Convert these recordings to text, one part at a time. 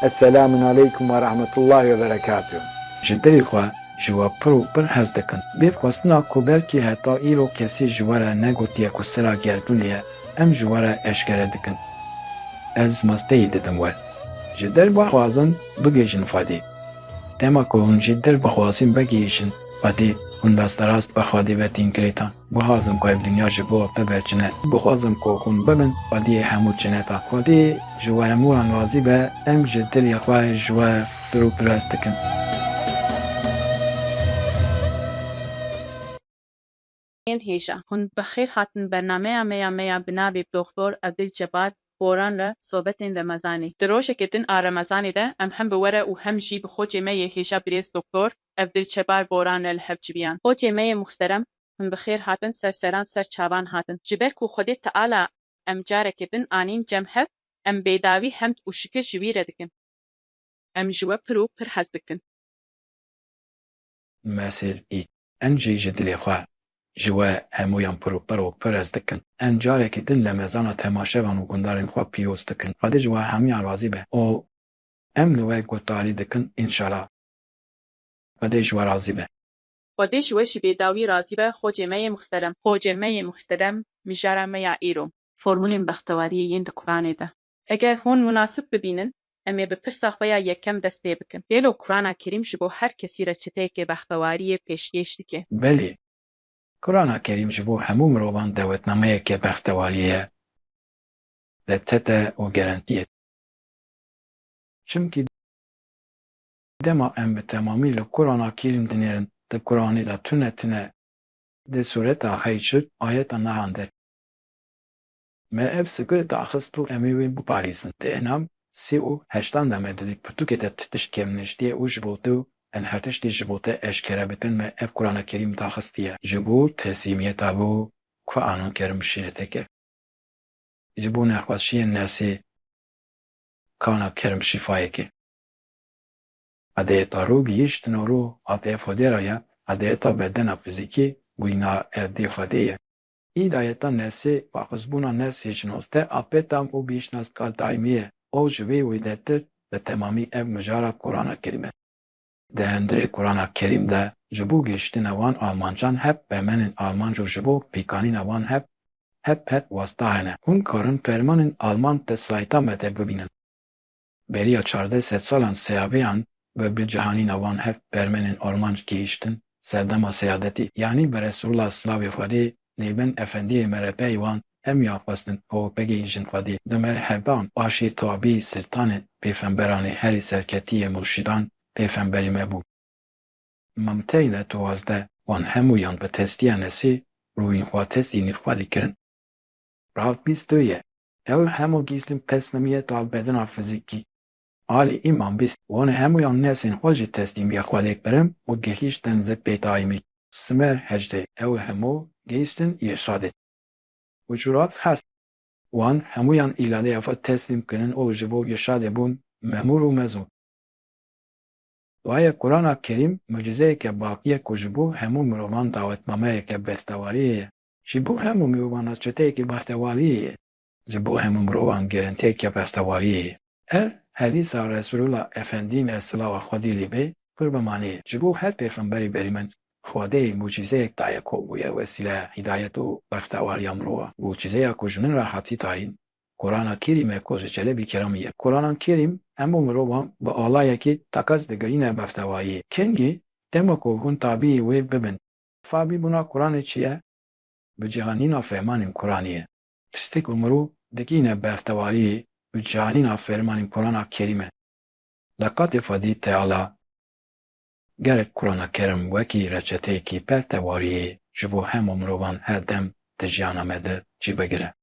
Esselamun aleyküm ve rahmetullahi ve berekatuhu. Ji derê xwe ji we pir û pir hez dikin. Bê xwestina ku belkî heta îro kesî ji we re negotiye ku sira gerdûnê ye, em ji we re eşkere dikin. Ez masteyî didim we. Ji derve xwazin bigêjin Xwedê. Dema ku hûn jî derbixwazin vegihîşin Xwedê, hûn desterast bi Xwedê vetîn girêtan. Bixwazim ku ev dinya ji bo we biberçine. Bixwazim ku hûn bibin Xwediyê hemû çineta. Xwedê ji we hemûyan razî be, em ji dilê xwe ji we pir û pir hez dikin. هێژە هون بەخێر هاتن بەرنامەیە مەیە بنابێ دۆختۆر عەبدولجەبار بۆران لە سۆبەتên Remezanê. Di rojekê din a Remezanê de em hem bi we re û hem jî bi xocê me yê hêja birêz Dr. Evdilçebar Boran re li hev civiyan. Xocê me yê muxterem hûn bi xêr hatin serseran ser çavan hatin. Ji ber ku Xwedê Teala em carekê din anîn cem hev, em bêdawî hemd û şikir ji wî re dikin. Em ji we pir û pir hez dikin. Mesêr î em jî ji dilê xwe ji we hemûyan pir û pir hez dikin. Em carekê din le mezana temaşevan û gundarên xwe pîroz dikin. Xwedê ji we hemûyan razî be û em li we guhdarî dikin înşallah. Xwedê ji we razî be. Xwedê ji we jî bêdawî razî be xocê me yê muxterem. Xocê me yê muxterem mijara me ya îro. Formûlên bextewariyê yên di Qur'anê de. Eger hûn münasib bibînin, em ê bi pirsa xwe ya yekem dest pê bikin. Dêlo Qur'ana Kerîm ji bo her kesî re çiteyekê bextewariyê pêşkêş dike. Belê, Qur'ana Kerîm ji bo hemû mirovan dewletnameyeke bextewariyê ye, reçete û gerentiyê. Çimkî dema em bi temamî li Qur'ana Kerîm dinêrin, di Qur'anê de tune di sureta Heyşr ayeta nehan de. Me ev sikir daxist û em ê wê biparîzin. Di enam 83 de me didik pirtûkê te tişt kevniştiye û ji bo te û enhertiştî ji bo te eşkere bitin me ev Qur'ana Kerîm daxistiye. Ji bo teslîmiyeta bo Qur'ana Kerîm şîreteke. Ji bo nexweşiyên nersê Qur'ana Kerîm şîfayeke. Adeta ro gihîştin û ro hatê Xwedê re ye, adeta bedena fizîkî bûyîna erdê Xwedê ye. Îdayeta nersê waxizbûna nersê şinoste apêtam û bîşnaska daîmî ye. O ji vê wêdetir bi temamî ev mijara Qur'ana Kerîm e. Di hundirê Qur'ana Kerîm de ji bo gihîştina wan Almancan hep bermenên Almanc û ji bo pîkanîna wan hep wasta hene. Hûn karin fermanên Alman di sayta me de bibînin. Beriya 1400 salan seyabeyan ve bi cihanîna wan hep bermenên Almanc gihîştin serdema seyadetî, yanî bi Resulullah Slavê Xwedê nêbin Efendiyê merebeyê wan em yaxwestin û bigihîşin Xwedê. Di merheban başê tabî Sultanê pêfemberanê herî serketiyê murşîdan pêfemberî me bû. Mamteyî de tuwazde wan hemûyan bi testiya nesê rûyên xwe testînî xwe dikirin. Rav bîstû ye. Ew hemû gîstin teslimiyet al bedena fizîkî. Alî îman bîst wan hemûyan nesên xwe jî teslîmiya Xwedê kirin û gihîştin zibê daîmî. Simer hecdê ew hemû gihîştin îrşadê. Ucurat her wan hemûyan îladeya xwe teslîm kirin û ji bo îrşadê bûn memûr û mezûn. Waye Qur'ana Kerîm mucizeyeke baqî ye ku ji bo hemû mirovan dawetnameyeke bextewariyê ye. Ji bo hemû mirovan çeteyekê bextewariyê ye. Ji bo hemû mirovan gerentiyeke bextewariyê ye. Ev hedîsa Resulullah Efendî Selava Xwedî lê bê pir bi manî ye. Ji bo her pêfemberî berîmin Xwedê mucizeyek daye ku bûye wesîleya hîdayet û bextewariya mirovan. Mucizeya ku ji min re hatî tayîn Qur'ana Kerîmê ku ji celebî keramî ye. Qur'ana Kerîm hemû mirovan bi alayekî teqez digirîne bextewariyê. Kengî dema ku hûn tabîyê wê bibin. Fabîbûna Qur'anê çi ye? Bi cihanîna fermanên Qur'anê ye. Tiştê ku mirov digîne bextewariyê bi cihanîna fermanên Qur'ana Kerîm e. Leqatê Xwedî Teala gerek Qur'ana Kerîm wekî reçeteyekî bextewariyê ji bo hemû mirovan her dem di jiyana me de cî bigire.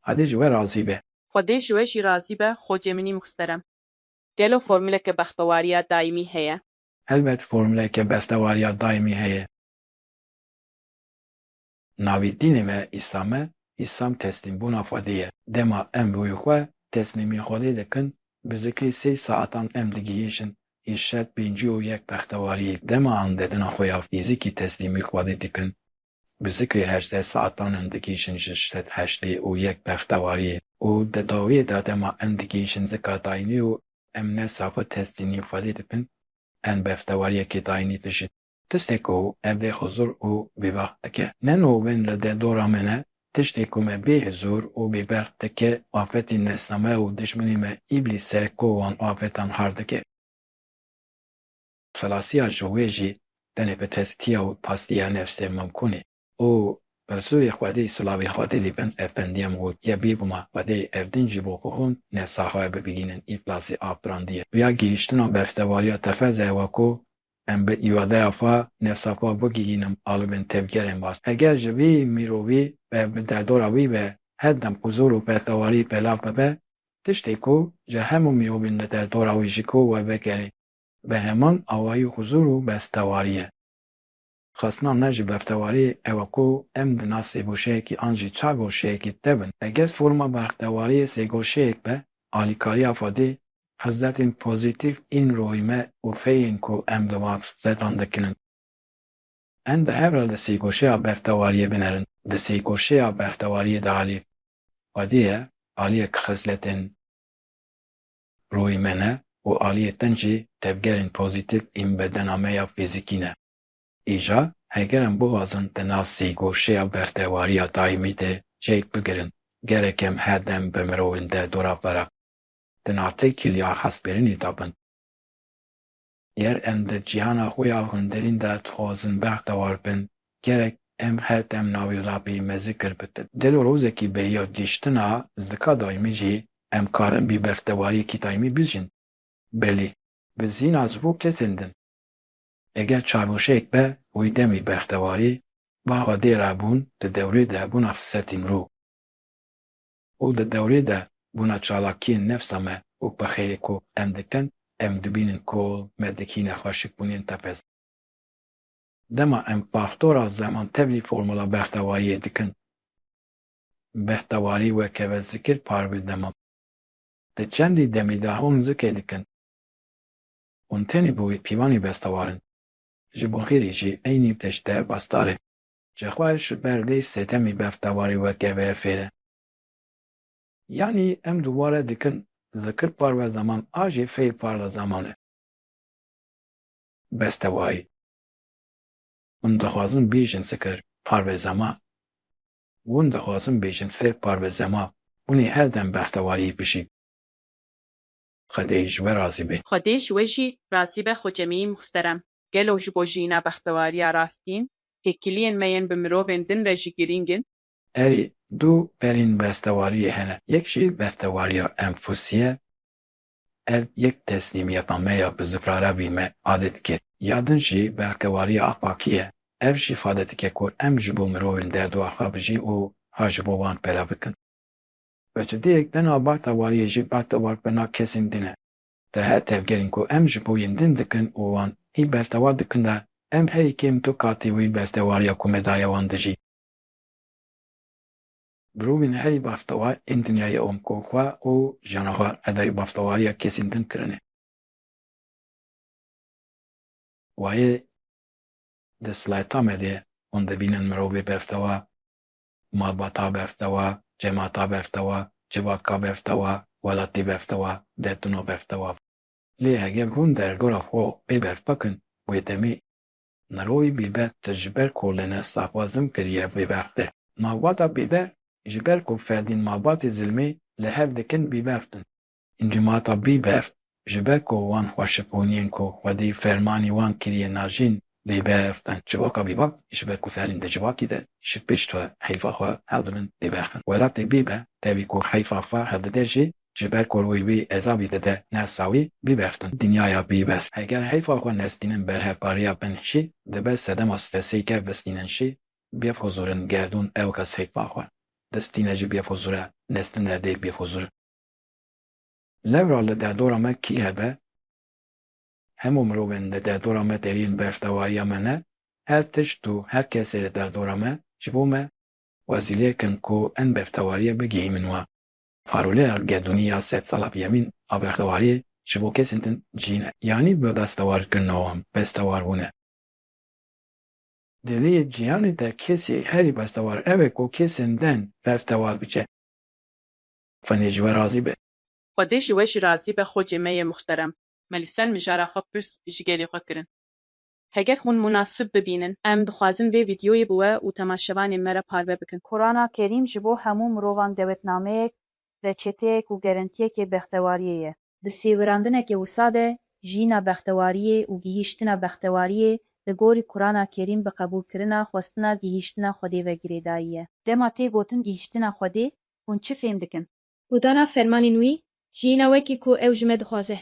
Xwedê ji we razî be. Xwedê ji we jî razî be xocê minî muxterem. Dêlo formûleke bextewariya daîmî heye? Elbet formüleke bextewariya daîmî heye. Navê dînê me İslam e, İslam teslîmbûna Xwedê ye. Dema em rûyê xwe teslîmiyê Xwedê dikin, bi zikrî 3 saetan em digihîşin îşet pêncî û yek bextewariyê. Dema an dedina xwe ya fîzîkî teslîmî Xwedê dikin, bi zikrî 18 saetan em digihîşin ji 8 û yek bextewariyê. و دتاوی دادما اندگیشن زکاتاینی و امن صافه تستینی فازیدپن ان بفتواری که داینی تشید تستکو evde huzur u bivahteke neno ben de doramene tişteku me bi huzur u biberteke afetin nesname u düşmeni me iblise kovan afetan hardeke salasiya joweji dene petestiya u pastiya nefse mumkuni u Resulü Khwadi Slavi Khwadi liben efendiyem u yabibuma Khwadi evdin jibokuhun nefsaha bebiginin iflasi aprandiye ya giyiştina beftevariya tefeze evaku em be ivade fa nefsafa bugiyinem alben tevgerem bas eğer jivi mirovi ve bedadoravi ve heddem huzuru betavari pelafebe tişteku jehemu mirobin bedadoravi jiku ve bekeri ve hemen avayu huzuru bestevariye خاصنا نجی بفتواری اوکو ام دناسی بوشه کی آنجی چا بوشه کی تبن اگر فرما بفتواری سیگوشه به آلیکاری افادی حضرتین پوزیتیف این رویمه و فین کو ام دواب زدان دکنن اند هرال ده سیگوشه بفتواری بنرن ده سیگوشه بفتواری دالی ودیه آلیه خزلتین رویمنه و آلیه تنجی تبگرین پوزیتیف این بدنامه یا فیزیکینه ایجا هگرم boğazın tenasi goşeya bertevariya daimi de jeyk bigirin gerekem hedem bemerovinde doraplara tenate kilya hasberini tabın yer ende cihana huyahın derinde tuhazın bertevar bin gerek em hedem navi rabi mezikir bitti delo rozeki beya diştina zika daimi ji em karın bir bertevari ki daimi bizjin beli bizin az bu kesindin eğer çarpışık be uydemi bertevari bağa derabun de devrede buna fısetin ru. O de devrede buna çalakiyen nefsame u baheri ko emdekten emdibinin kol medekine haşık bunin tepez. Dema em pahtora zaman tevli formula bertevariye dikin. Bertevari ve keve zikir parvi demam. De kendi demidahun zike dikin. Unteni bu pivani bertevarin. Jibohiri ji eyni teşte bastare. Cehvar şu berde setemi beftavari ve geve fere. Yani em duvara dikin zikir par ve zaman aji fey parla zamanı. Bestevai. Undahazın bijin zikir par ve zaman. Undahazın bijin fey par ve zaman. Uni herden beftavari bişi. خديج ورازبه خديش وجي راسبة خجمي مخترم گلو جبو جینا بختواریا راستین هکلین مین بمروفن دن رجی گرینگن اری دو برین بستواری هنه یک شی بستواریا انفوسیه یک تسلیم yapmaya بزفرارا بیمه عادت که یادن شی بستواریا اقاکیه ev şifadeti ke kor em jibo mirovin derdu akabji o hajibo van pela bikin Veçi diyekten abartavariye ji bartavar bena kesin dine te her tevgerin ko em jibo yindin dikin o van hi bertavar dikin da em her ikim tu kati vi bertavariya kumedaya van diji Bruvin heri bartavar intinyaya om kokwa o janavar eday bartavariya kesin din kirine Vaye de slaytamede onde binen mirovi bertava mabata bertava cemaata bertava, civaka bertava, valati bertava, detuno bertava. Lihe hon dergora ho bebert bakın bu etemi naroy biber tecber kolene sahvazım kiriye biberte. Mavata biber, jiber ko ferdin mabati zilmi lehevdekin bibertin. İncimata biber, jiber ko van hoşeponiyen ko vadi fermani van kiriye najin Liberten civaka bibak, işber kuferin de civaki de, şüpheşte hayfaha haldının liberten. Velat de bibe, tevi ko hayfaha haldederci, ciber korvoy bi ezabi de nesavi biberten. Dünyaya bibes. Eğer hayfaha neslinin berhepariya benşi, de bes sedemas feseyke beslinen şi, bir huzurun gerdun evkas hayfaha. Destineci bir huzura, neslinerde bir huzur. Levralı de doramek ki hebe, Hemum rovende de dorame derin bertavaya mene, her tiştu herkesere de dorame, jibume, vaziliyeken ko en bertavariye begiyimin va. Farule geduniya set salab yemin a bertavariye, jibu kesintin cine. Yani bedastavar günnoğum, bestavar bune. Deliye cihani de kesi heri bestavar eve ko kesinden bertavar biçe. فنیج و راضی به. خودی جوش راضی به خود جمعه محترم. ملیسن مجاره خب پرس جگلی خود کرن. هگر هون مناسب ببینن ام دخوازم وی ویدیوی بوه و تماشاوانی مرا پاربه بکن. قرآن کریم جبو همو مروان دوتنامه رچته و گرنتیه که بختواریه. دسیوراندنه که وساده جینا بختواریه و گیشتنا بختواریه دگوری قرآن کریم به قبول کرنا خواستنا گیشتنا خودی و گریداییه. دما تی گوتن گیشتنا خودی اون چی فهم دکن؟ بودانا فرمانی نوی جینا وکی کو او جمع دخوازه.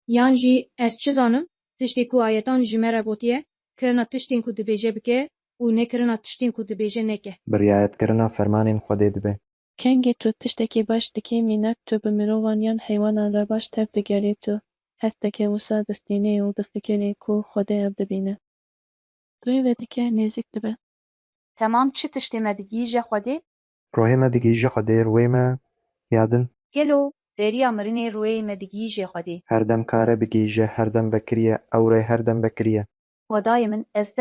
یان جی از چه زانم؟ تشتی کو آیتان جمع بوتیه کرنا تشتین کو دبیجه بکه و نکرنا تشتین کو دبیجه نکه. بریایەتکردنا فەرمانین خودێ دەبێ. کەنگێ تۆ تشتێکی باش دەکەی مینەک تۆ بە مرۆڤان یان حەیوانان لە باش تەف دەگەڕێت و هەست دەکەی وسا دەستێنەی و دەفکرێ کو خودای ئەو دەبینە. دوێ وێ دەکە نێزیک دەبێ. تمام چی تشتی مدگیجه خودی؟ ڕۆیمە دیگیژە خودێ ڕوێمە یادن گلو دریا مرینه روی مدگیجه خودی. هەردەم کارە بگیژە هەردەم بەکریە ئەوڕێ هەردەم بەکریە. خدای من از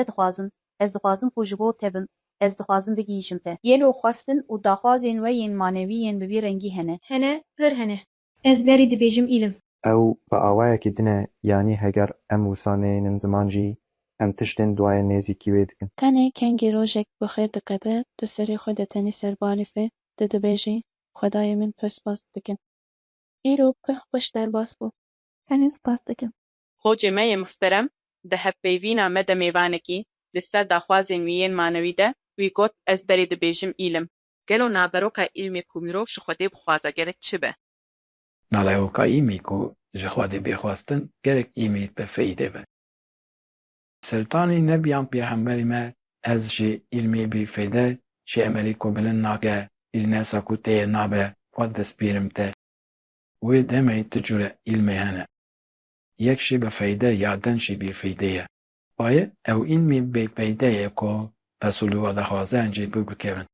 دخوازم خوشبو تبن از دخوازم بگیجم ته. گلو خواستن و دخوازین و ین مانویین ببی رنگی هنه. هنه پر هنه. از بری دبیجم ایلم. ئەو بە ئاوایەکی دنە یانی هەگەر ئەم وسانەیەنن زمانجی ئەم تشتێن دوایە نێزیکی وێ دکن. کەنێ کەنگی ڕۆژێک بەخێر دەکەبێ تو سەری خۆی دەتەنی سەر باریفێ دەدەبێژی خودای من پێ سپاس دەکەن. ئێرۆ پڕ خۆش دەرباس بوو. هەنێ سپاس دەکەم. خود جمعه محترم ده هفپیوینا مده میوانکی لسه داخوازین ویین مانوی ده وی گوت از دری دبیجم ایلم. گلو نابروکا ایلمی کومیرو شخوده بخوازه گرک چه به؟ نالایوکا ایمی کو جخواده بخواستن گرک ایمی به فیده به. سلطانی نبیان پیغمبری ما از جی علمی بی فیده جی عملی کو بلن ناگه ایلنسا کو تیر نابه خود دست بیرم ته. وی دمی تجوره علمی هنه. یک شی به فایده یادن شی بی فایده. آیا او علمی بی فایده کو رسولو و دخوازه انجی بکرن.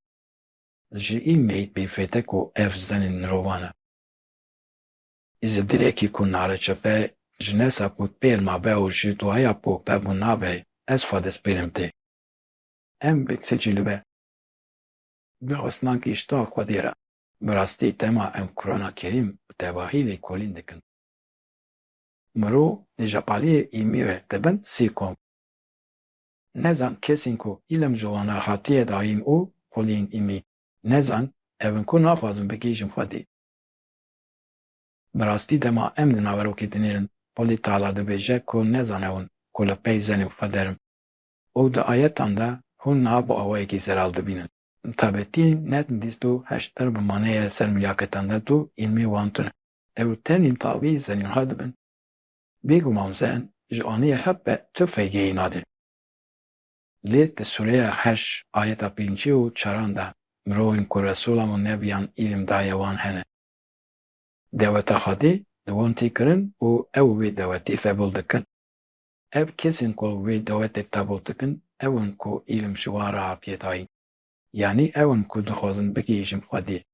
جی علمی بی فایده کو افزن روانه. از دیرکی کو ناره چپه جنسا کو پیل ما به او جی دوایا پو ببون نابه از فادس بیرم تی. ام بکسی جلوه. بخواستان که اشتاق خودیره. براستی تما ام قرآن کریم تواهیلی کولین دکن. مرو نجابالی ایمیوه دبن سیکم. نزان کسین کو علم جوانا خاطیه دایم او کولین ایمی. نزان اون کو نافازم بگیجم خودی. براستی دما امن ناورو که دنیرن پولی تعالی دبیجه کو نزان اون کل پیزنی فدرم. او دا آیتان دا هون ناب آوائی که زرال دبینن. تابتی نتن دیستو هشتر بمانه سرمیاکتان دا تو علمی وانتونه. او تنین تاوی زنین ها دبن. بیگو مامزن جوانی حبه تفیگه ایناده. لیت سوره 8 آیت 5 و 4 مروین که رسولم و نبیان علم دایوان هنه. دوتا خادی دوانتی کرن و او وی دوتی فبول دکن. او کسین که وی دوتی تبول دکن اون که علم شواره عافیت هایی. یعنی اون که دخوازن بگیشم خادی.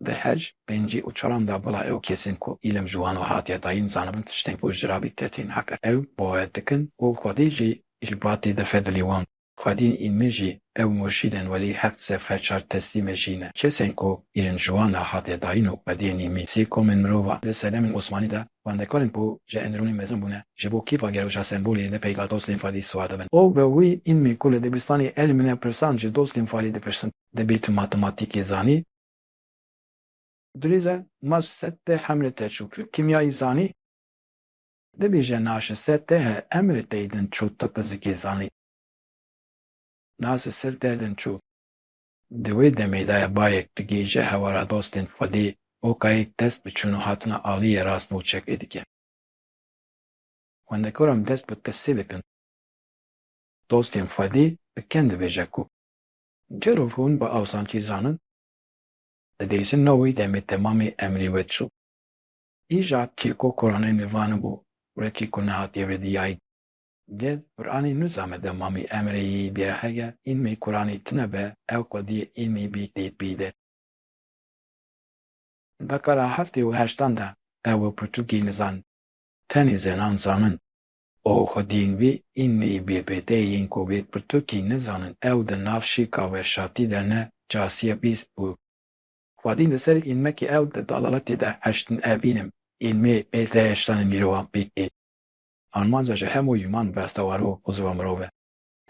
ده حج بنجی و 4 بلا او کسین که علم جوان و حاتیت هایی زانبن تشتین پوش جرابی تتین حقا او باید دکن و خادی جی الباتی ده فدلیوان. خادین علمی جی او مرشیدن ولی حق سفر چار تسلیم جینه. کسین که علم جوان و حاتیت هایی نو بدین ایمی. سیکو من مروفا ده سلام عثمانی ده واندکارن پو جه انرونی مزن بونه. جبو کیپا گروشا سمبولی ده پیگا دوستین فالی سواده بن. او به وی علمی کل دبستانی علمینه پرسان جه دوستین فالی ده پرسن ده بیتو ماتماتیکی زانی. دریزه ما سته حمله تشوف کیمیایی زانی ده بیجه ناش سته امر تیدن چو تپزکی زانی ناس سر تیدن چو دوی دمیده بایک بگیجه هوارا دوستین فدی او که یک دست بچونو حتنا آلی راست بو چک ایدیگه وانده کرم دست بو تسی بکن دوستین فدی بکند بیجه کو جروفون با اوسان چیزانن دیسن نوی دمی تمامی امری وید شو. ایجاد کیکو قرآن میوانه بو ورکی کنهاتی ویدیایی. گل قرآنی نظام دمامی امری بیه هگه این می قرآنی تنبه او قدی این می بیدید بیده. بکارا 7 ده او پرتوگی نزان تنی زنان زانن. او خودین وی این می بیده این کو بید پرتوگی نزانن او ده نافشی کاوه شاتی درنه جاسیه بیست بو. Xwedî li ser îlmekî ew di dalaletê de heştin evînim, îlmê bête heştanên mirovan bîkê. Armanca ji hemû yûman bestewar û uzva mirov e.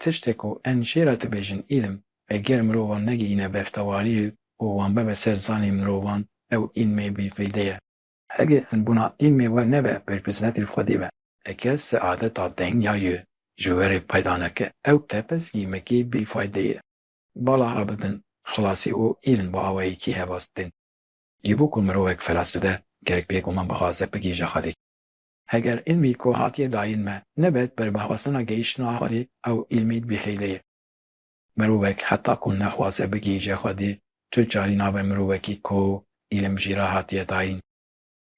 Tiştek ku en şêra dibêjin îlim, eger mirovan negihîne beftewariyê û wan bebe ser zanê mirovan, ew îlmê bîfêde ye. Hege bûna îlmê we nebe berpirsinetê Xwedê be. Eger seadeta deng ya yê ji werê peyda neke, ew tepezgîmekî bîfayde ye. Bala habidin xilasî û îlin bi awayekî hevastin. Yîbû ku mirovek felas dide, gerek bêguman bixwaze bigîje Xwedê. Heger ilmî ku hatiye dayîn me, nebet berbixwastina gehîştina Xwedê ew îlmî bîfêde ye. Mirovek heta ku nexwaze bigîje Xwedê, tu carî nabe mirovekî ku îlim jî ra hatiye dayîn.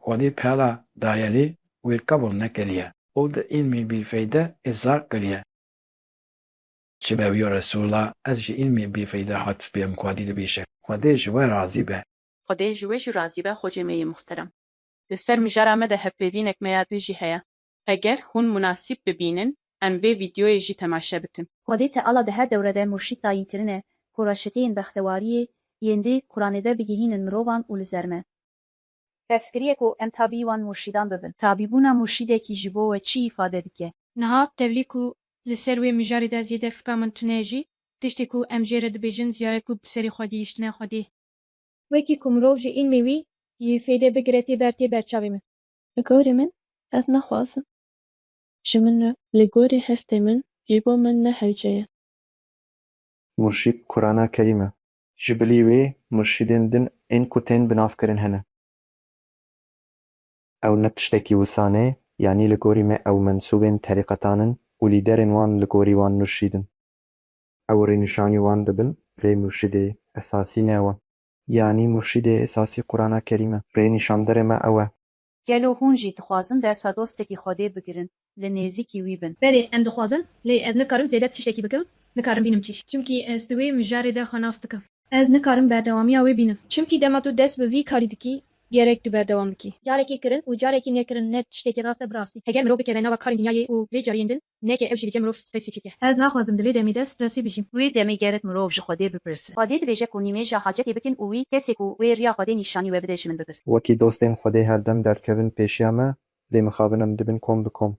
Xwedê pela dayelî wê qebûl nekiriye û di îlmê bîfêde îzar kiriye. Ji bewiya Resulullah ez ji îlmê bîfêde hat spêm Xwedî dibêje. Xwedê ji we razî be. Xwedê ji wê jî razî be xocê me yê muhterem. Li ser mijara me de hevpêvînek me ya dû jî heye. Eger hûn münasîb bibînin, em vê vîdyoyê jî temaşe bikin. Xwedê Teala di her dewre de murşîd tayînkirine ku reşeteyên bextewariyê yên dê Kur'anê de bigihînin mirovan û li zer me. Tezkiriye ku em tabî wan murşîdan bibin. Tabîbûna murşîdekî ji bo we çi îfade dike? Niha tevlî ku li ser wê mijarê de zêde fipa min tune jî, tiştê ku em jê re dibêjin ziyare ku bi serê xwe gihîştine Xwedê. Wekî ku mirov ji îlmê wî yê fêdê bigire tê berçavê min. Li gorî min ez naxwazim. Ji min re li gorî hestê min yê bo min nehewce ye. Murşîd Kur'ana Kerîm e. Ji bilî wê murşîdên din ên ku tên binavkirin hene. Ew ne tiştekî wisanê, yanî li gorî me ew mensûbên terîqetan in û lîderên wan li gorî wan murşîdin. Ew rênîşanî wan dibin, rê murşîdê esasî ne we. Yanî murşîdê esasî Kur'ana Kerîm e. Rênîşanderê me ew e. Gelo hûn jî dixwazin dersa dostekî Xwedê bigirin, li nêzîkî wî bin. Berê em dixwazin lê ez nikarim zêde tiştekî bikim, nikarim bînim çî. Çimkî ez di wê mijarê de xenas dikim. Ez nikarim berdewamiya wê bînim. Çimkî dema tu dest bi vî karî dikî, gerek tu berdewam bikî. Carekî kirin û carekî nekirin ne tiştekî rast e bi rastî. Heger mirov bikeve nava karên dinyayê û vê cariyên din, neke ew jî dike mirov stresî çêke. Ez naxwazim di vê demê de stresî bijîm. Wê demê geret mirov ji Xwedê bipirsin. Xwedê dibêje ku nîmêja hacetê bikin û wî kesê ku wê riya Xwedê nîşanî we bide ji min bipirsin. Wekî dostên Xwedê herdem derkevin pêşiya me, lê mixabin em dibin kom bi kom.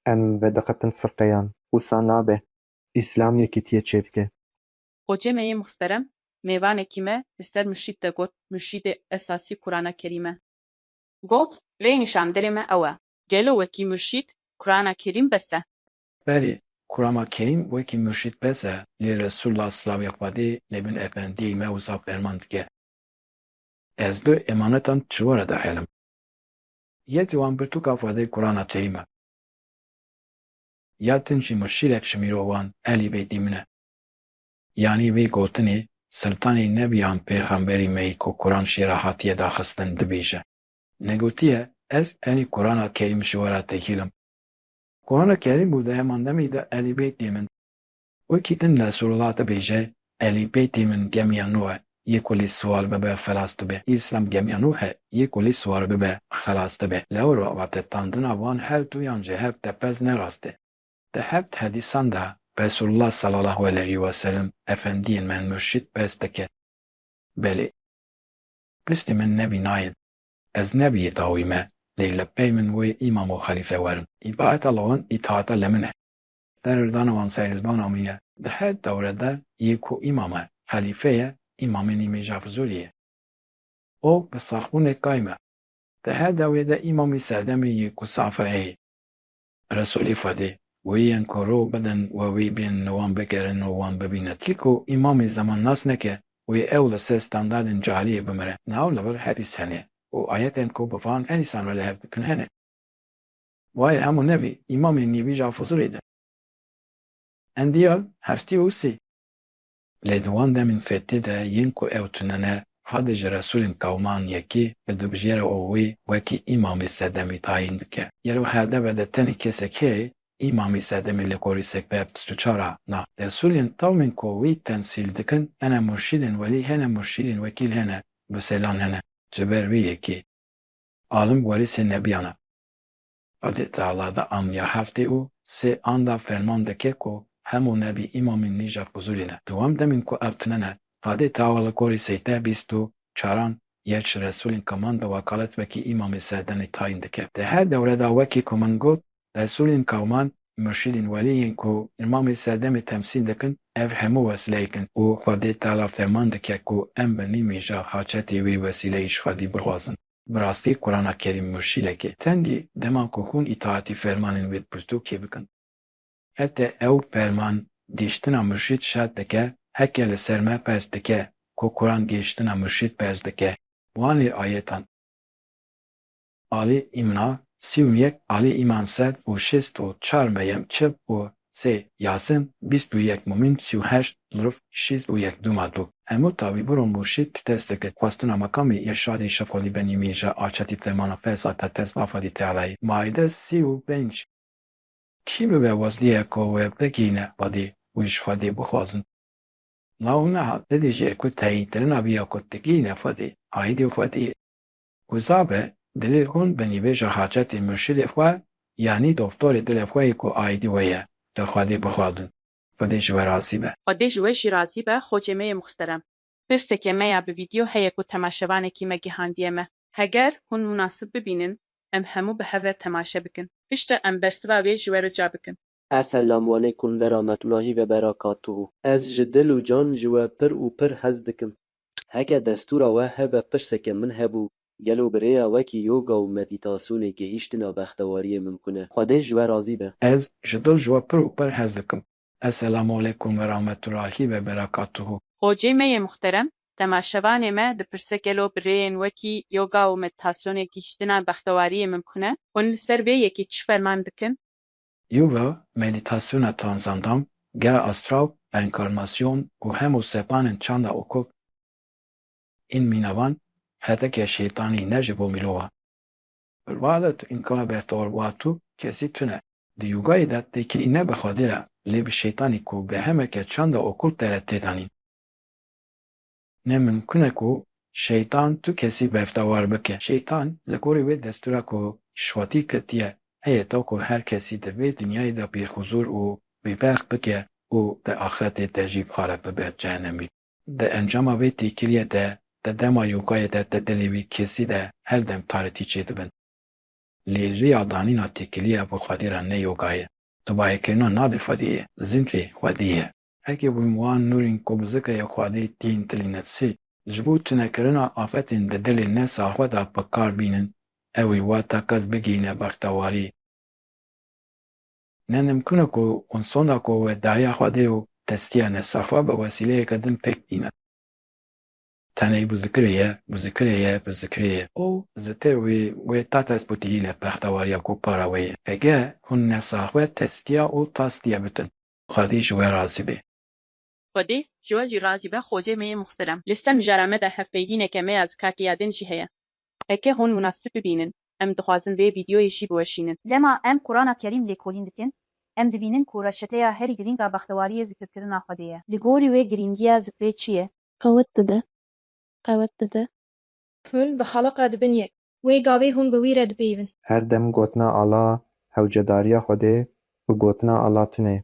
Em vediqetin firqeyan. Wisa nabe. İslam yekîtiye çêdike. Xocê me yê muhterem, mêvanekî me li ser murşîd de got murşîdê esasî Kur'ana Kerîm e. Got rênîşanderê me ew e. Gelo wekî murşîd Kur'ana Kerîm bes e. Berê Kur'ana Kerîm wekî murşîd bes e, lê Resulullah sallallahu Xwedê lê bin efendiyê me wisa ferman dike. Ez li emanetan çi were de helim. Yekî wan pirtûka Xwedê Kur'ana Kerîm e. Ya tin jî murşîdek ji mirovan elî bêdî min e. Yanî vê gotinê Sultanê Nebiyan Pêxemberî me ku Kur'an jî ra hatiye daxistin dibêje. Negotiye ez elî Kur'ana Kerîm ji we re tekîlim. Kur'ana Kerîm û di heman demê de elî bêtê min. Wekî din Resulullah dibêje elî bêtê min gemiya nû e, yê ku lê siwar bibe felas dibe. İslam gemiya nû he, yê ku lê siwar bibe xelas dibe. Lewr watetandina wan her duyan ji hev tepez nerast e. Di hevt hedîsan de Resulullah sallallahu aleyhi ve sellem efendiyên men murşîd bes dike. Belê. Piştî min nebînayên. Ez nebiyê dawî me, lê li pey min wê îmam û xelîfe werin. İbadeta wan îtaata li min e. Derirdana wan seyrdana min ye. Di her dewre de yê ku îmam e, xelîfe ye, îmamê nîmêja fizûlî ye. O bi saxbûnê qaym e. Di her dewrê de îmamê serdemê yê ku safe heye. Resulê Xwedê wê yên ku rû bidin we wê bên wan bigerin û wan bibînin. Kî ku îmamê zemanas neke, wê ew li ser standardên cahiliyê bimire. Nav li vir hedîs hene û ayetên ku bi van herîsan ve li hev dikin hene. Wayê hemû nevî îmamê nîvîja fizûlê de. Endiyal heftî û sê. Lê di wan demên fêtê de yên ku ew tunene Xwedê ji Resulên qewman yekî bi dibijêre û wê wekî îmamê serdemî tayîn dike. Gelo herdeve de tenê kesek heye, îmamê serdemê li gorî sekbeb distûçara na. Resulên qewmên ku wî temsîl dikin hene murşîdên welî hene murşîdên wekîl hene bi selan hene. Ji ber wê yekî. Alim werîsê nebiyan e. Xwedê Teala da amiya heftê û sê an da ferman dike ku hemû nebî îmamên nîja fizûlî ne. Di wan demên ku ew tunene, Xwedê Teala li gorî sête bîst û çaran yeç Resulün komanda vakalet veki imam-ı sedeni tayin dike. De her devreda veki komangot Resulün kavman mürşidin veliyin ku imam-ı sedemi temsil dikin ev hemu vesileykin u Xwedê Teala ferman dike ku em bi nîmî ja haçetê wê wesileyî ji Xwedî bixwazin. Bi rastî Qur'ana Kerîm mürşîlekê. Tendî dema ku hûn îtaatî fermanên wê pirtûkê bikin. Hete ew ferman gêştina mürşîd şert dike, heke li ser me pez dike ku Qur'an gêştina mürşîd pez dike. Wan lê ayetan alî îmna sî û yek alî îman ser û şêst û çar meyem çib û sê Yasin bîst û yek Mûmin sî û heşt Zurf şîst û yek du matû. Hemû tavî birûn mûşîd tu test dike xwestina makamê îrşadê şefxwedî benîmî ja açetî fermana feza te test Afedî Teala'yê. Maide sî û pênc. Kî bibe wezdiyê ku wê bigîne Xwedî û ji Xwedî bixwazin. Law nehat didî jê ku teyînkirina vî ya ku digîne Xwedî aîdî Xwedî. Wizabe dilê hûn bi nîvêja haçetê mürşidê xwe yanî doftorê dilê xwe yê ku aîdî we ye tu Xwedî bixwazin. Xwedî ji we razî be. Xwedê ji we jî razî be xocê me yê muxterem. Pirseke me ya bi vîdeo heye ku temaşevanekî me gihandiye me. Heger hûn münasib bibînin em hemû bi hev re temaşe bikin. Piştre em bersiva wê ji we rica bikin. Esselamu aleykum ve rahmetullahi ve berekatuhu. Ez ji dil û can ji we pir û pir hez dikim. Heke destûra we hebe pirseke min hebû, gelo bi rêya wekî yoga û medîtasyonê gihîştina bextewariyê mimkûn e. Xwedê ji we razî be. Ez ji dil ji we pir û pir hez dikim. Esselamu aleykum ve rahmetullahi ve berekatuhu. Xocê me yê muxterem, temaşevanê me dipirse gelo bi rêyên wekî yoga û meditasyonê gihîştina bextewariyê mimkûn e, hûn li ser vê yekî çi ferman dikin? Yoga, meditasyona tanzandam, gera astrav, enkarnasyon û hemû sepanên çanda okût in mînavan hedeke şeytanî ne ji bo milova. Vale tu inkar bextewar watû kesî tune. Di yogayê de tekî ne bi Xwedî re lê bi şeytanî ku bi hemeke çanda okût de re têdanîn. Ne mimkûn e ku şeytan tu kesî bextewar bike. Şeytan li gorî wê destûra ku şwatî ketiye heye te ku her kesî di vê dinyayê de pîrhuzûr û bêbext bike û di axiretê de jî xarab bibe cehennemî. Di encama vê têkiliyê de di dema yogayê de di dilê wî kesî de her dem taretî çê dibin. Lê rêya danîna têkiliya bi Xwedî re ne yoga ye. Dubayekirina navê Xwedî ye, zînfê Xwedî ye. Heke wî wan nûrên ku bi zikrê Xwedî tîn tilînetsî, ji bo tunekirina afetên di dilê nesa xwe de bikar bînin, ew ê wata kes bigîne bextewarî. Ne mimkûn e ku insana ku we dahiya Xwedê û testiya nesa xwe bi wesileyeke din pêk bîne. Tenê bi zikrê ye, bi zikrê ye, bi zikrê ye. û ji tê wê ta tespûtîne bextewariya ku para wê ye. Hege hûn nesa xwe testiya û tastiye bikin. Xwedî ji we razî be. Xwedê ji we jî razî be xocê me yê muxterem. Li ser mijara me de hevpeyvîneke me ya zikatiya din jî heye. Heke hûn münasib bibînin, em dixwazin vê vîdeoyê jî biweşînin. Dema em Qur'ana Kerîm lêkolîn dikin, em dibînin ku reçeteya herî girînga bextewariyê zikirkirina Xwedê ye. Li gorî wê girîngiya zikrê çi ye? Qewet dide. Qewet dide. Hûn bi xeleqa dibin yek. Wê gavê hûn bi wî re dipeyvin. Her dem gotina ala hewcedariya Xwedê û gotina ala tune.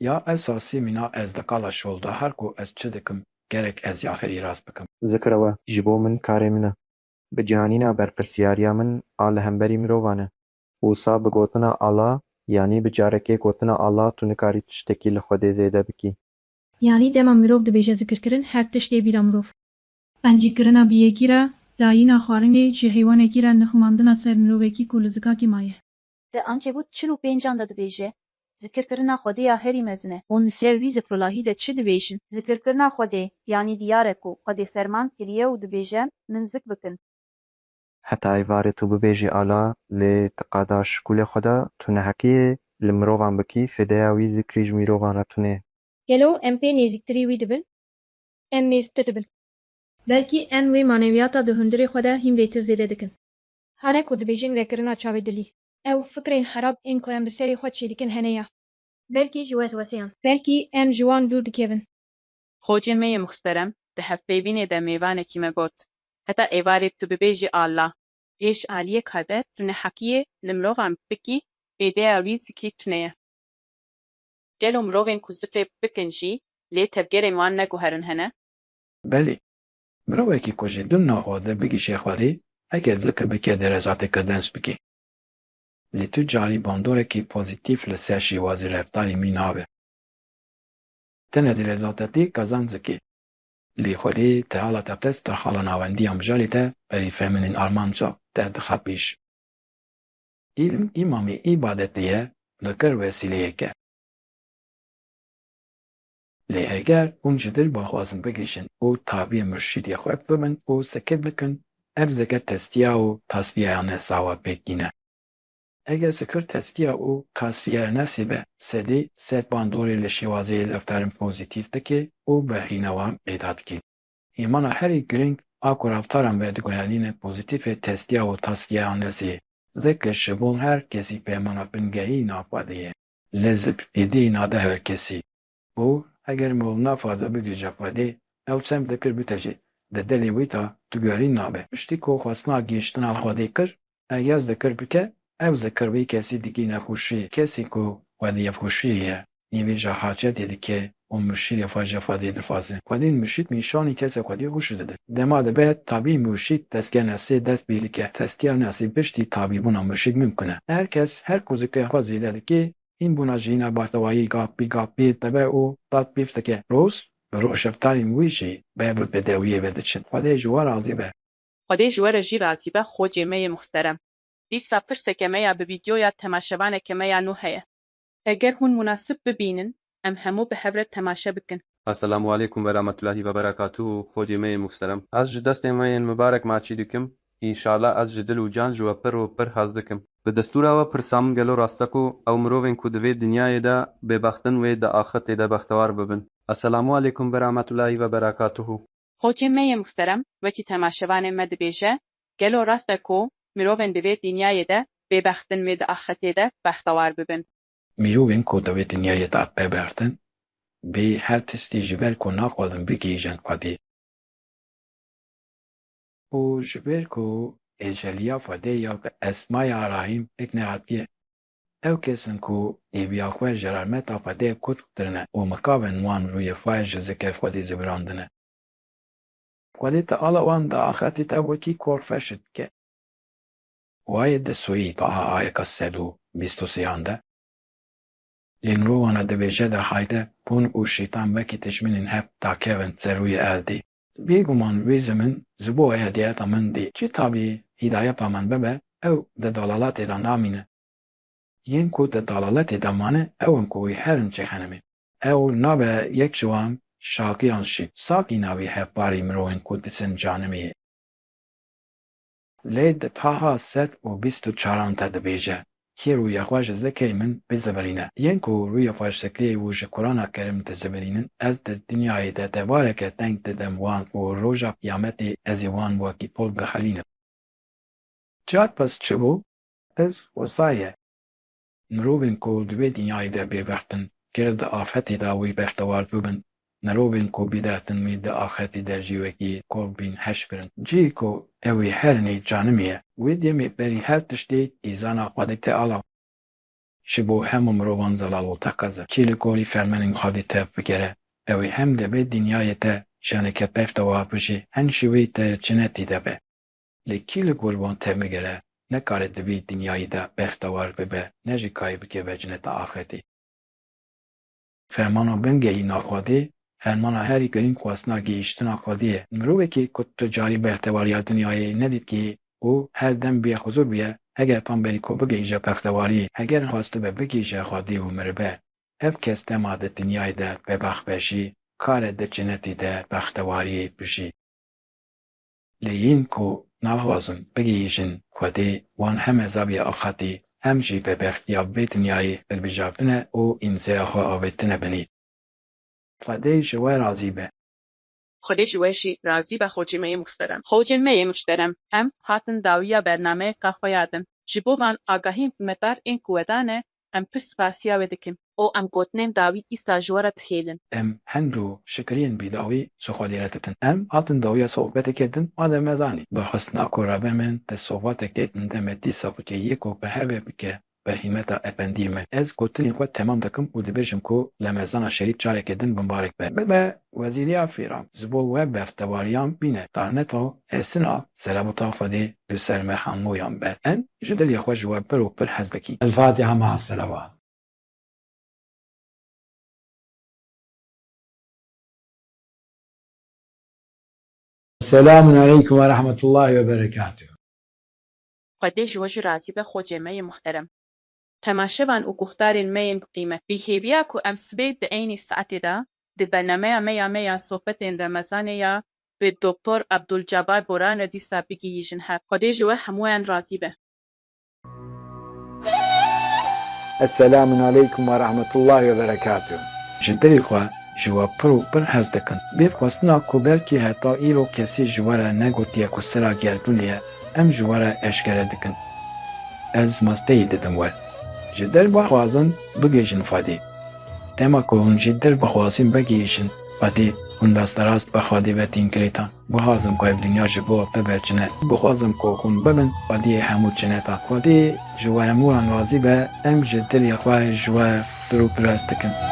Ya esasî mîna ez dikala şolda her ku ez çi dikim gerek ez yaxirî rast bikim. Zikr ew ji bo min karê min e. Bi cihanîna berpirsyariya min a li hemberî mirovan e. Wisa bi gotina ala yanî bi carekê gotina ala tu nikarî tiştekî li Xwedê zêde bikî. Yani dema mirov dibêje zikirkirin her tiştê bîra mirov. Encîkirina biyekî re, dayîna xwarinê ji heywanekî re nixwimandina ser mirovekî ku li zikakî maye. Di Ankebût 45 de dibêje, zikirkirina Xwedê ya herî mezin e. Hûn li ser vî zikrulahî de çi dibêjin? Zikirkirina Xwedê yanî diyar e ku Xwedê ferman kiriye û dibêje min zik bikin. Heta êvarê tu bibêjî ala lê ti qada şikûlê xwe de tu nehekiyê li mirovan bikî fêdeya wî zikrî ji mirovan re tune. Gelo em pê nêzîktirî wî dibin, em nêzîktir dibin. Belkî en wê maneviyata di hundirê xwe de hîn vêtir zêde dikin. Here ku dibêjin vekirina çavê dilî. Ew fikrên xerab ên ku em bi serê xwe çêdikin hene ya. Belkî ji wesweseyan. Belkî em ji wan dûr dikevin. Xocê me yê muxterem, di hevpeyvînê de mêvanekî me got. Heta êvarê tu bibêjî Allah, êş aliyê kabe tu nehekiyê li mirovan bikî, fêdeya wî zikrî tune ye. Gelo mirovên ku zikrê bikin jî, lê tevgerên wan neguherin hene? Belê, Mirovekî ku ji din naxwaze bigîşe Xwedê, heke zikir bike derezateke dens bike. Lê tu carî bandorekî pozîtîv li ser şîwazê reftarê wî nabe. Tenê derezatî kazan zikê. Lê Xwedê teala te dest da hala nawendiya mijalê te berî fehminên armanca te dixe pêş. İlm îmamê îbadetê ye, dikir vesîleyek e. Lê heger hûn ji dil bixwazin bigîşin û tabiyê murşîdê xwe bibin û zikir bikin, ev zikir testiya û tasfiyeya nefsa we pêk gîne. Eger zikir testiya û tasfiyeya nefsê be, sedî sed bandorê li şîwazeyê reftarên pozîtîv dike û bexîne wan pêda dike. Îmana herî giring a ku reftaran ve diguhelîne pozîtîvê testiya û tasfiyeya nefsê, zikir ji bo her kesî peymana bingehîna Xwedê ye. Lê zikr êdî nade her kesî. û eger mirov naxwaze bigîje Xwedê, ew çem dikir bite jî, di dilê wî de tu gerîn nabe. Piştî ku xwestina gihîştina Xwedê kir, eger zikir bike, ew zikir wî kesî dikîne xweşî. Kesî ku Xwedê xweşî ye, nîvê ji haçetê dike û murşîdê xwe ji Xwedê dixwaze. Xwedên murşîd nîşanî kesê Xwedê hûş dide. Dema dibe tabî murşîd destgeh nesê dest pê dike. Testiya nesê piştî tabîbûna murşîd mimkün e. Her kes her ku zikrê xwe zêde dike, hîn bûna jîna baxtewayî gapî dibe û tatbîf dike. Roz bi rojheftarên wî jî bê bi bedewiyê ve diçin. Xwedê ji we razî be. Xwedê ji we re jî razî be xocê me yê muxterem. Dîsa pirseke me ya bi vîdyoya temaşevaneke me ya nû heye. Eger hûn münasib bibînin, em hemû bi hev re temaşe bikin. Assalamu alaikum ve rahmetullahi ve berekatuhu. Xwedê me yê muhterem. Ez ji destên me yên mübarek maçî dikim. İnşallah ez ji dil û can ji we pir û pir hez dikim. Bi destûra we pirsam gelo rast e ku ew mirovên ku di vê dinyayê de bêbextin wê di axiretê de bextewar bibin. Assalamu alaikum ve rahmetullahi ve berekatuhu. Xocê me yê muxterem, wekî temaşevanê me dibêje, gelo rast e ku mirovên bi vê dinyayê de bêbextin wê di axiretê de bextewar bibin. Mirovên ku di vê dinyayê de bêbextin, bê her tiştî ji ber ku naxwazin bigîjin Xwedê. û ji ber ku êjeliya Xwedê ya bi Esmaya Rahîm hikne hatiye. Ew kesin ku êviya xwe ji rahmeta Xwedê kut kirine û mikavên wan rûyê xwe ji zikê Xwedê zîvirandine. Xwedê teala wan di axiretê de wekî korfeşê dike. Wayê di Sûyî baha ayeka sed û bîst û sêyan de. Lê mirovan e dibêje derhayde hûn û şeytan wekî tişmînên hev dakevin zerûyê erdê. Bêguman wê zimin ji bo hediyeta min dê. Çi tabî hîdayeta min bibe, ew di dalaletê de namîne. Yên ku di dalaletê de mane, ew in ku wî herin çêxenimê. Ew nabe yek ji wan şakiyan şî. Sakî navê hevbarî mirovên ku disin canimê. Lê di paha sed û bîst û çaran te dibêje. Kê rûya xwe ji zikê min bizîvirîne. Yên ku rûya xwe ji zikrê û ji Qur'ana Kerîm dizîvirînin, ez di dinyayê de debareke teng didim wan û roja qiyametê ez ê wan wekî pol bixelînim. Cihat pez çi bû? Ez wesayê. Mirovên ku di vê dinyayê de bêbextin, gere di afetê de wî bextewar bibin. Mirovên ku bîdextin wî di axiretê de jî wekî korbîn heş kirin. Cî ku ew ê herinê canimê ye, wê demê berî her tiştê îzana Xwedê teala. Ji bo hemû mirovan zelal û teqeze. Kê li gorî fermenên Xwedê te bigere, ew ê hem di vê dinyayê te janeke bextewar bijî, hen jî wê te cenetê de be. Lê kê li gor wan te bigere, nekare di vê dinyayê de bextewar bibe, ne jî kayê bike ve ceneta axiretê. Fermana bingehîna Xwedê, fermana herî giring xwestina gihîştina Xwedê ye. Mirovekî ku tu carî bextewariya dinyayê nedîtî û her dem bêye huzur biye, heger pamberî ku bigihîje bextewariyê, heger xwest dibe bigihîje Xwedê û miribe, ev kes dema di dinyayê de bebext be jî, kare di cenetê de bextewariyê bijî. Lê yên ku naxwazin bigihîjin Xwedê, wan hem ezabîya axiretê, hem jî bebextiya vê dinyayê hilbijardine û îmzaya xwe avêtine binî. Xwedê ji we razî be. Xwedê ji we jî razî be xocê me yê muxterem. Xocên me yê muxterem, em hatin dawiya bernameyeka xwe ya din. Ji bo van agahîn medar ên ku we dane, em pir spasiya wê dikim. û em gotinên dawî îsta ji we re dixêlin. Em hend û şikiriyên bîdawî ji Xwedê re dikin. Em hatin dawiya sohbetekê din a de mezanî. Bi xwestina ku rebe min di sohbetekê din demê dîsa bike yek û bi hevê bike behîmeta ependî me. Ez gotinên xwe temam dikim û dibêjim ku li mezana şerîf carekê din bimbarek be. Bibe Wezîriya Fîran ji bo we beftewariyan bîne tarneta hêsina selabûta Xwedê li ser me hemûyan be. Em ji dilê xwe ji we pir û pir hez dikin. الفاتحة مع الصلوات. السلام عليكم ورحمة الله وبركاته. خودê ji we jî razî be xwecê me yê muhterem. Temaşevan û guhdarên me yên biqîmet. Bîhêviya ku em sibê di aynî saetê de di bernameya me ya sohbetên Remezanê ya bi Doktor Abdulcebar Boran re dîsa bigihîjin hev. Xwedê ji we hemûyan razî be. السلام عليكم ورحمة الله وبركاته. Ji dilê xwe ji we pir û pir hez dikin. Bê xwestina ku belkî heta îro kesî ji we re negotiye ku sira gerdûnê ye, em ji we re eşkere dikin. Ez masteyî didim we. Ji dil bixwazin bigêjin Xwedê. Dema ku hûn jî dil bixwazin bigihîjin Xwedê, hûn desterast bi Xwedê ve tînkirêtan. Bixwazim ku ev dinya ji bo we biberçine. Bixwazim ku hûn bibin Xwediyê hemû çineta. Xwedê ji we hemûyan razî be, em ji dilê xwe ji we pir û pir hez dikin.